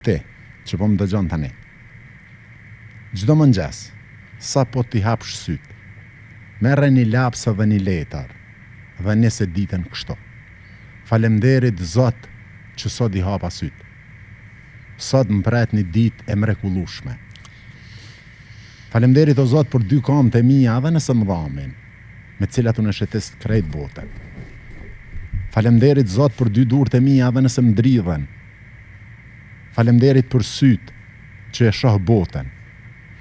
Ti, që po më dëgjon tani. Çdo mëngjes, sa po t'i hapsh syt, merre një lapsë dhe një letër, dhe nese ditën kështu. Falemderit Zot që sot i hapa syt. Sot më pret një ditë e mrekullueshme. Falemderit o Zot për 2 kamët e mia dhe nëse më dhamin, me cilat unë shetes krejt botën. Falemderit Zot për 2 durët e mia dhe nëse më dridhen. Falemderit për syt që e shoh botën,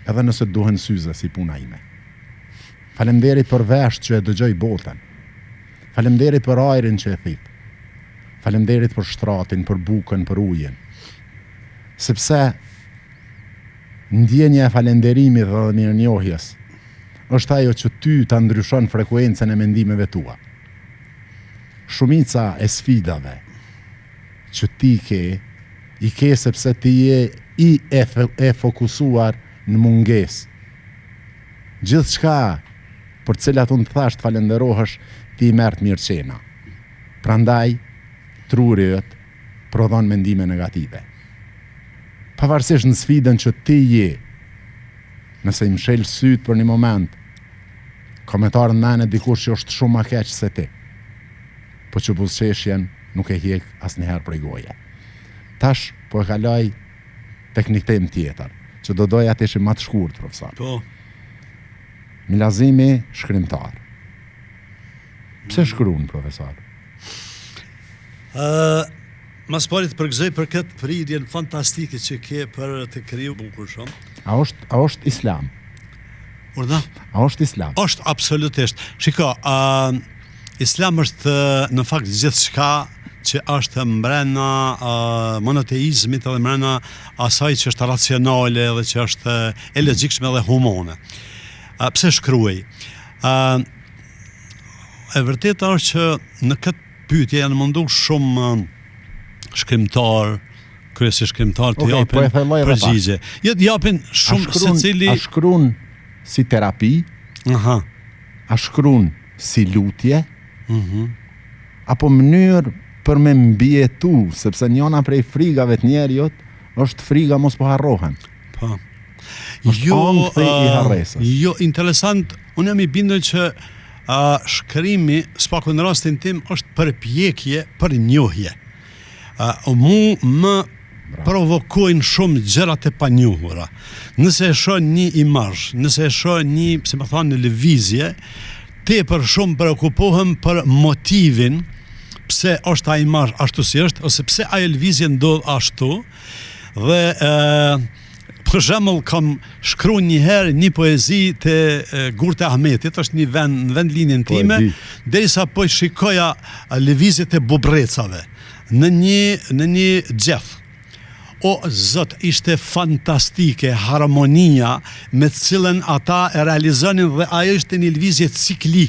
edhe nëse duhen syze si puna ime. Falemderit për vesht që e dëgjoj botën. Falemderit për ajrin që e thith. Falemderit për shtratin, për bukën, për ujin. Sepse ndjenja e falenderimit dhe mirënjohjes është ajo që ty ta ndryshon frekuencën e mendimeve tua. Shumica e sfidave që ti i ke sepse ti je e fokusuar në mungesë. Gjithçka për cilat unë të thash të falenderohesh, ti i merr të mirëqena. Prandaj, truri yt prodhon mendime negative. Pavarësisht në sfidën që ti je, nëse i mshel syt për një moment, komentarën nane dikush që është shumë ma keq se ti, po që buzëqeshjen nuk e hjek asnjëherë prej goje. Tash po e kaloj tek një temë tjetër, që do doja të ishim më të shkurt, profesor. Po. Milazimi shkrimtar. Pse shkruan, profesor? Mas pari të përgëzoj për këtë prirjen fantastike që ke për të kriju bukur shumë. A është islam? Urdhë? A është islam? Është absolutisht. Shiko, islam është në fakt gjithçka që është mbrena monoteizmit edhe mbrena asaj që është racionale dhe që është e logjikshme dhe humane. Pse shkruaj? E vërteta është që në këtë pyetje janë mundur shumë shkrimtar, kryesisht shkrimtar të japin përgjigje. Japin shumë secili. A shkruan si terapi? Aha. A shkruan si lutje? Apo mënyrë për me mbjetu, sepse njëna prej frigave të njerëzit është friga mos po harrohen. Po. Jo, interesant. Unë jam i bindur që shkrimi, s'paku në rastin tim, është përpjekje për njohje. Mu më provokojnë shumë gjërat e panjohura. Nëse e shoh një imazh, nëse e shoh një, si më thonë, në lëvizje, tepër shumë preokupohem për motivin pse është ai imazh ashtu si është, ose pse ajo lëvizje ndodh ashtu. Dhe për shembull kam shkruar një herë një poezi te Gurte Ahmetit, është një në vendlinjen time, derisa po shikoja lëvizjet e bubrecave në një gjeth. O Zot, ishte fantastike harmonia me të cilën ata e realizonin, dhe ajo ishte një lëvizje ciklike.